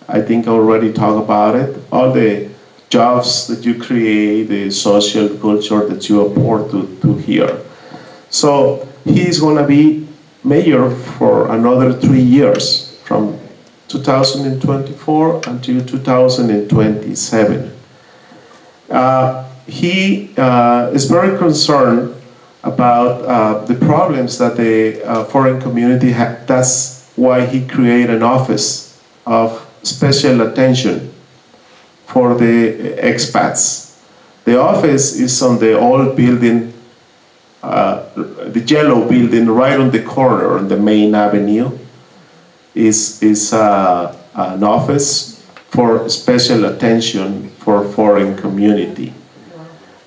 Speaker 11: I think I already talked about it. All the jobs that you create, the social culture that you apport to here. So he's going to be mayor for another 3 years, from 2024 until 2027. He is very concerned about the problems that the foreign community has. That's why he created an office of special attention for the expats. The office is on the old building, the yellow building right on the corner on the main avenue. Is an office for special attention for foreign community.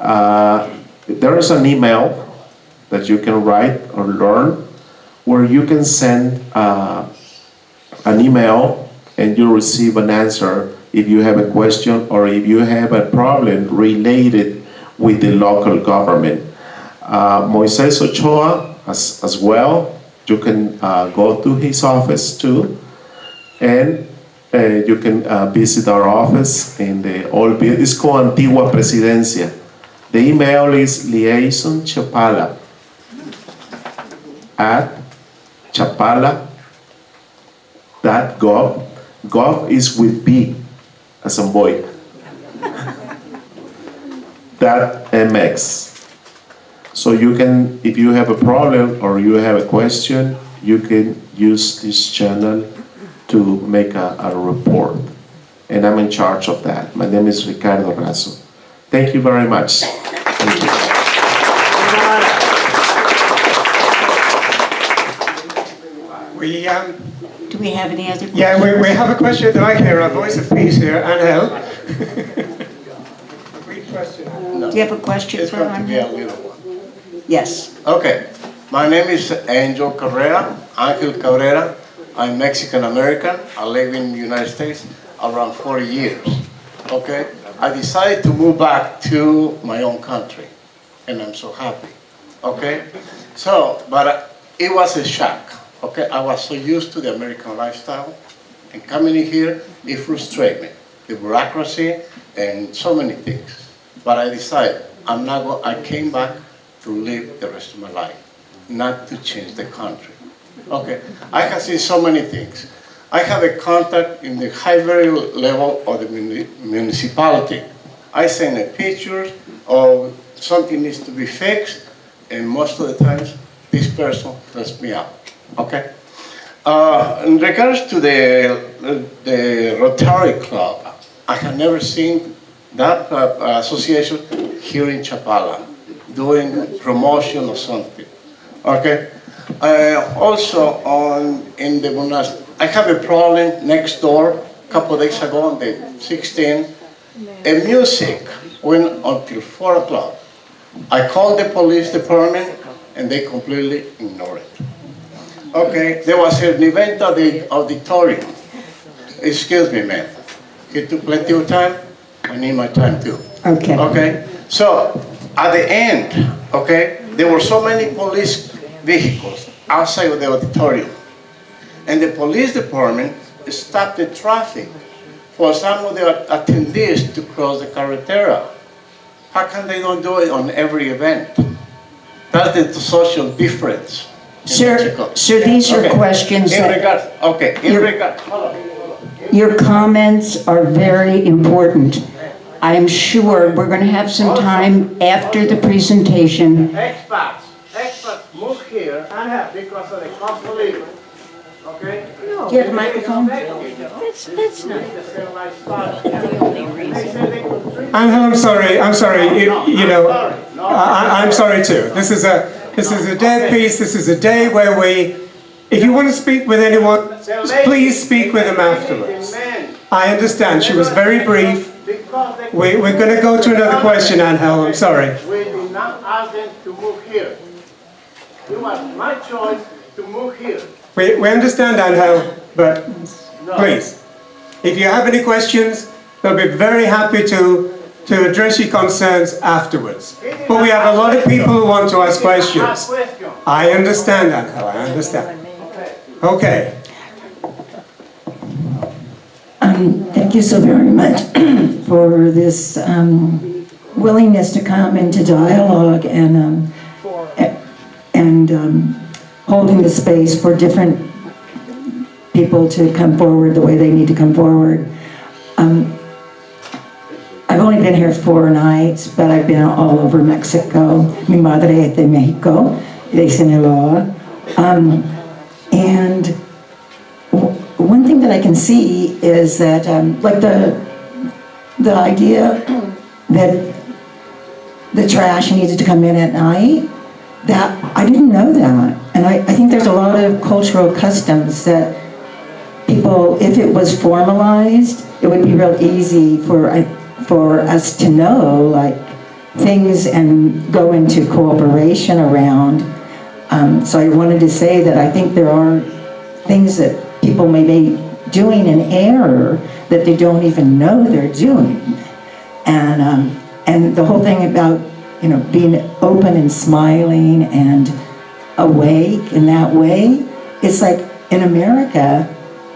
Speaker 11: There is an email that you can write or learn where you can send an email and you receive an answer if you have a question or if you have a problem related with the local government. Moises Ochoa as well, you can go to his office too, and you can visit our office in the old, it's called Antigua Presidencia. The email is liaisonchapala@chapala.gov. Gov is with B, as in boy. .mx. So you can, if you have a problem or you have a question, you can use this channel to make a report. And I'm in charge of that. My name is Ricardo Razo. Thank you very much. Thank you.
Speaker 2: Do we have any other questions?
Speaker 1: Yeah, we have a question at the mic here, our voice of peace here, Angel. Great question.
Speaker 2: Do you have a question
Speaker 12: It's
Speaker 2: for
Speaker 12: going to be a
Speaker 2: Angel?
Speaker 12: little one.
Speaker 2: Yes.
Speaker 12: Okay, my name is Angel Cabrera. I'm Mexican American. I live in the United States around 40 years. Okay, I decided to move back to my own country, and I'm so happy. Okay, so but it was a shock. Okay, I was so used to the American lifestyle, and coming in here, it frustrated me. The bureaucracy and so many things. But I decided I came back to live the rest of my life, not to change the country. Okay, I have seen so many things. I have a contact in the higher level of the municipality. I send a picture of something needs to be fixed, and most of the times, this person helps me out. Okay. In regards to the Rotary Club, I have never seen that association here in Chapala doing promotion or something. Okay. Also in the monastery, I have a problem next door. A couple of days ago on the 16th, a music went until 4 o'clock. I called the police department and they completely ignored it. Okay, there was an event at the auditorium. Excuse me, ma'am. It took plenty of time. I need my time too.
Speaker 2: Okay.
Speaker 12: Okay, so at the end, okay, there were so many police vehicles outside of the auditorium. And the police department stopped the traffic for some of the attendees to cross the carretera. How come they don't do it on every event? That's the social difference.
Speaker 2: Sir, these are questions that... Your comments are very important. I am sure we're going to have some time after the presentation.
Speaker 12: Expats move here because of the cost of living. Okay?
Speaker 2: Do you have a microphone?
Speaker 8: That's not
Speaker 12: the
Speaker 8: only reason.
Speaker 1: Angel, I'm sorry, I'm sorry too. This is a day of peace, this is a day where if you want to speak with anyone, please speak with them afterwards. I understand, she was very brief. We're going to go to another question, Angel, I'm sorry.
Speaker 12: We did not ask them to move here. It was my choice to move here.
Speaker 1: We understand, Angel, but please, if you have any questions, they'll be very happy to address your concerns afterwards. But we have a lot of people who want to ask questions. I understand, Angel, I understand. Okay.
Speaker 13: Thank you so very much for this willingness to come into dialogue and holding the space for different people to come forward the way they need to come forward. I've only been here 4 nights, but I've been all over Mexico. Mi madre es de México, de Sinaloa. And one thing that I can see is that, like the idea that the trash needed to come in at night, that I didn't know that. And I think there's a lot of cultural customs that people, if it was formalized, it would be real easy for us to know, like, things and go into cooperation around. So I wanted to say that I think there are things that people may be doing in error that they don't even know they're doing. And the whole thing about, being open and smiling and awake in that way, it's like in America,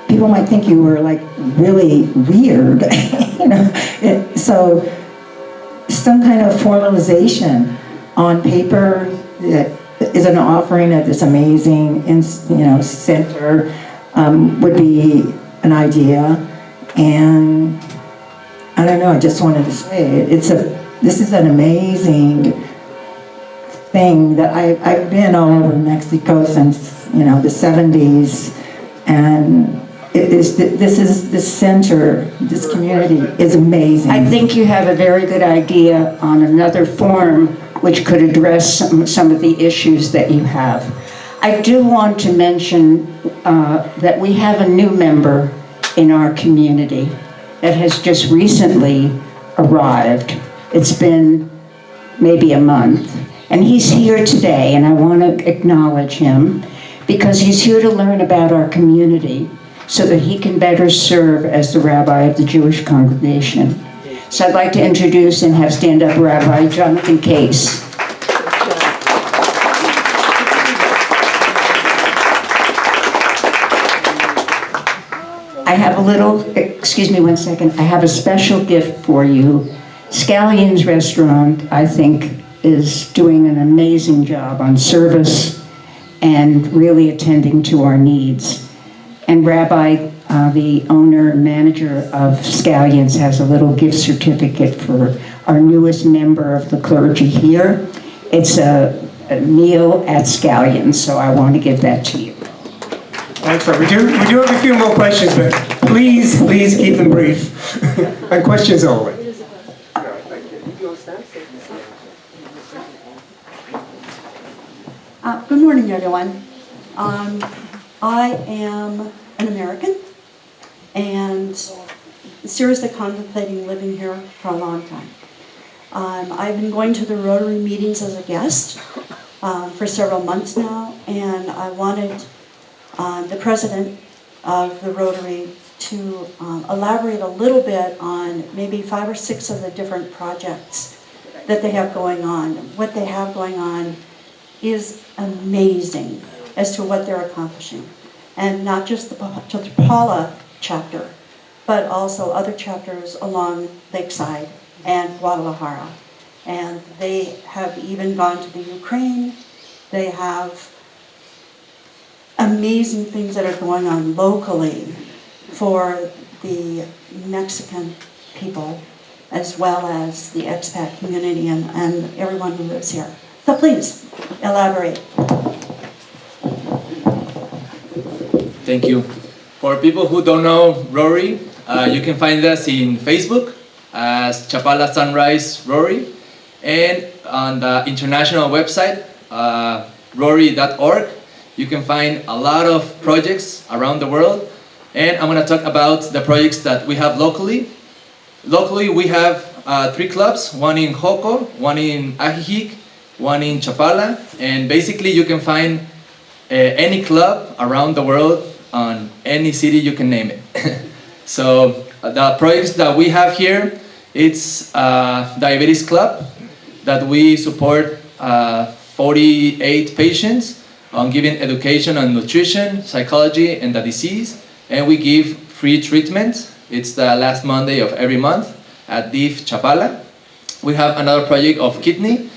Speaker 13: people might think you were like really weird, So some kind of formalization on paper that is an offering at this amazing, center would be an idea. And I don't know, I just wanted to say this is an amazing thing that I've been all over Mexico since, the 70s. And this center, this community is amazing.
Speaker 2: I think you have a very good idea on another forum which could address some of the issues that you have. I do want to mention that we have a new member in our community that has just recently arrived. It's been maybe a month. And he's here today, and I want to acknowledge him because he's here to learn about our community so that he can better serve as the rabbi of the Jewish congregation. So I'd like to introduce and have stand up Rabbi Jonathan Case. I have a little, excuse me one second, I have a special gift for you. Scallion's Restaurant, I think, is doing an amazing job on service and really attending to our needs. And Rabbi, the owner and manager of Scallions, has a little gift certificate for our newest member of the clergy here. It's a meal at Scallions, so I want to give that to you.
Speaker 1: Thanks, Rob. We do have a few more questions, but please keep them brief. And questions always.
Speaker 14: Good morning, everyone. I am an American and seriously contemplating living here for a long time. I've been going to the Rotary meetings as a guest for several months now, and I wanted the president of the Rotary to elaborate a little bit on maybe 5 or 6 of the different projects that they have going on. What they have going on is amazing as to what they're accomplishing. And not just the Chapala chapter, but also other chapters along Lakeside and Guadalajara. And they have even gone to the Ukraine. They have amazing things that are going on locally for the Mexican people, as well as the expat community and everyone who lives here. So please, elaborate.
Speaker 4: Thank you. For people who don't know Rory, you can find us in Facebook as Chapala Sunrise Rory, and on the international website, rory.org, you can find a lot of projects around the world. And I'm going to talk about the projects that we have locally. Locally, we have 3 clubs, one in Joco, one in Ajijic, one in Chapala, and basically you can find any club around the world on any city you can name it. So the projects that we have here, it's Diabetes Club that we support 48 patients on giving education on nutrition, psychology, and the disease, and we give free treatment. It's the last Monday of every month at DIF Chapala. We have another project of kidney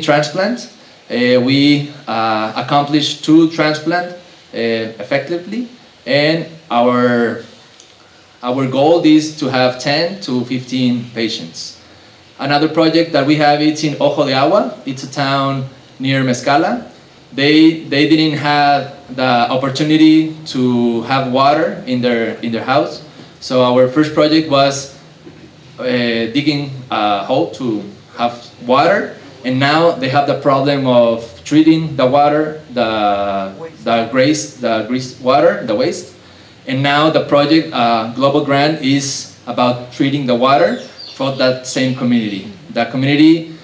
Speaker 4: transplant. We accomplished 2 transplants effectively, and our goal is to have 10 to 15 patients. Another project that we have is in Ojo de Agua. It's a town near Mezcala. They didn't have the opportunity to have water in their house, so our first project was digging a hole to have water. And now they have the problem of treating the water, the grease water, the waste. And now the project, Global Grant, is about treating the water for that same community. The community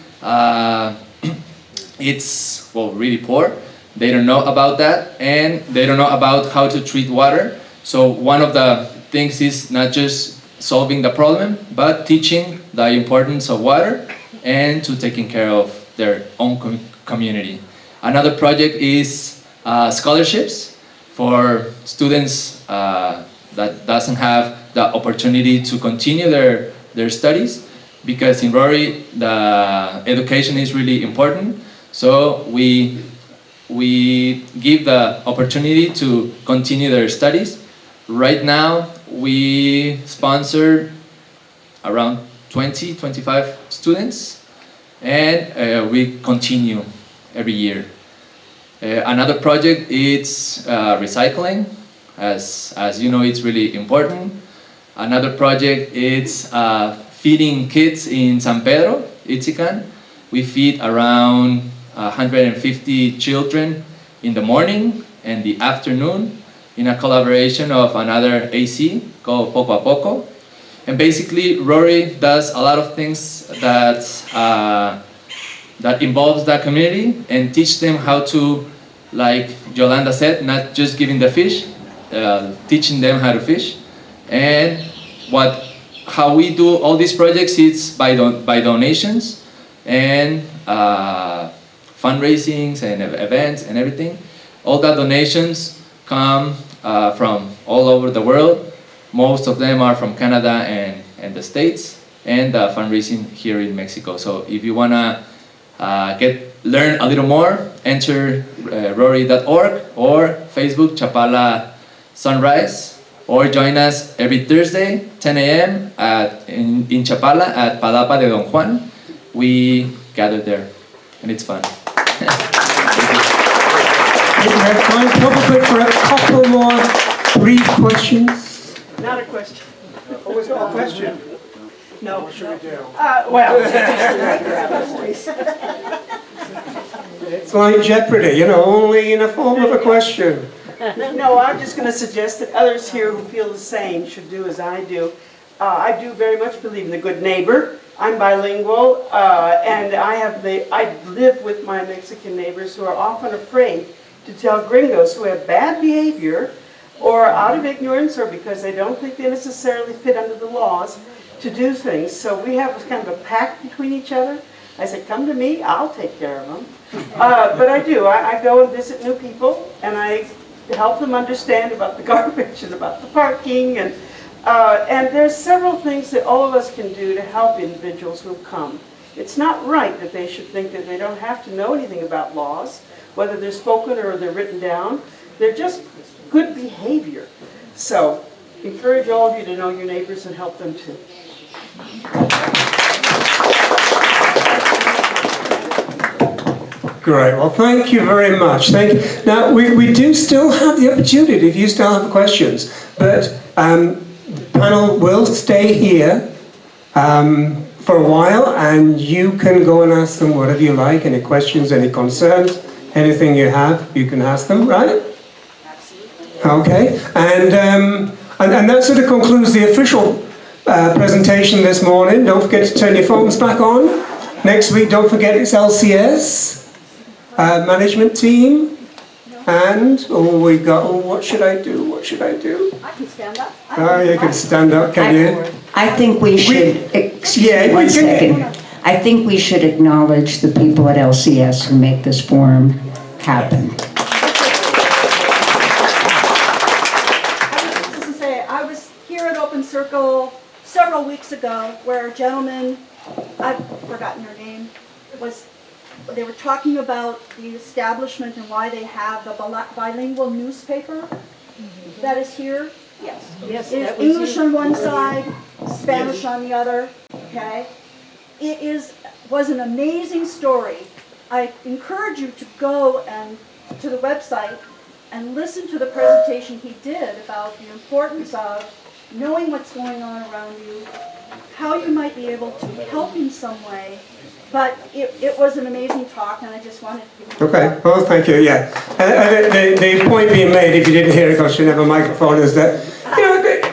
Speaker 4: it's, well, really poor. They don't know about that, and they don't know about how to treat water. So one of the things is not just solving the problem, but teaching the importance of water and to taking care of their own community. Another project is scholarships for students that doesn't have the opportunity to continue their studies, because in Rory the education is really important. So we give the opportunity to continue their studies. Right now we sponsor around 20-25 students, and we continue every year. Another project is recycling. As you know, it's really important. Another project is feeding kids in San Pedro, Itzican. We feed around 150 children in the morning and the afternoon in a collaboration of another AC called Poco a Poco. And basically, Rory does a lot of things that involves that community and teach them how to, like Yolanda said, not just giving the fish, teaching them how to fish. And how we do all these projects is by donations and fundraisings and events and everything. All the donations come from all over the world. Most of them are from Canada and the States, and the fundraising here in Mexico. So if you wanna learn a little more, enter rory.org or Facebook Chapala Sunrise, or join us every Thursday, 10 a.m. in Chapala at Palapa de Don Juan. We gather there, and it's fun.
Speaker 1: We have time probably for a couple more brief questions.
Speaker 8: Not a question.
Speaker 1: Oh, it's not a question.
Speaker 8: No.
Speaker 1: What should we do?
Speaker 8: Well.
Speaker 1: It's like Jeopardy, only in a form of a question.
Speaker 8: No, I'm just going to suggest that others here who feel the same should do as I do. I do very much believe in the good neighbor. I'm bilingual, and I live with my Mexican neighbors who are often afraid to tell gringos who have bad behavior, or out of ignorance, or because they don't think they necessarily fit under the laws, to do things. So we have kind of a pact between each other. I say, come to me, I'll take care of them. But I do. I go and visit new people, and I help them understand about the garbage and about the parking. And there's several things that all of us can do to help individuals who come. It's not right that they should think that they don't have to know anything about laws, whether they're spoken or they're written down. They're just good behavior. So, encourage all of you to know your neighbors and help them too.
Speaker 1: Great, well thank you very much. Thank you. Now we do still have the opportunity if you still have questions, but the panel will stay here for a while, and you can go and ask them whatever you like, any questions, any concerns, anything you have, you can ask them, right? Okay, and that sort of concludes the official presentation this morning. Don't forget to turn your phones back on. Next week, don't forget it's LCS, management team, and, what should I do? What should I do?
Speaker 8: I can stand up.
Speaker 1: Oh, you can stand up, can you?
Speaker 2: I think we should, excuse me one second. I think we should acknowledge the people at LCS who make this forum happen.
Speaker 14: I was here at Open Circle several weeks ago where a gentleman, I've forgotten her name, they were talking about the establishment and why they have the bilingual newspaper that is here. Yes.
Speaker 8: Yes,
Speaker 14: It is English on one side, Spanish on the other, okay? It was an amazing story. I encourage you to go to the website and listen to the presentation he did about the importance of knowing what's going on around you, how you might be able to help in some way. But it was an amazing talk, and I just wanted to give you
Speaker 1: Okay, well, thank you, yeah. The point being made, if you didn't hear it because you didn't have a microphone, is that,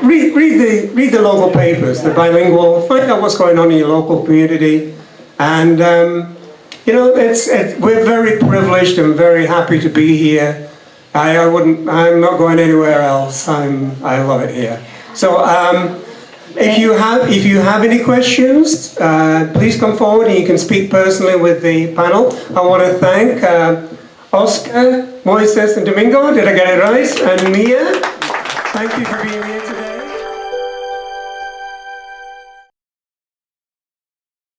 Speaker 1: read the local papers, the bilingual, find out what's going on in your local community, and You know, we're very privileged and very happy to be here. I'm not going anywhere else. I love it here. So, if you have any questions, please come forward and you can speak personally with the panel. I want to thank Oscar, Moises, and Domingo. Did I get it right? And Mia. Thank you for being here today.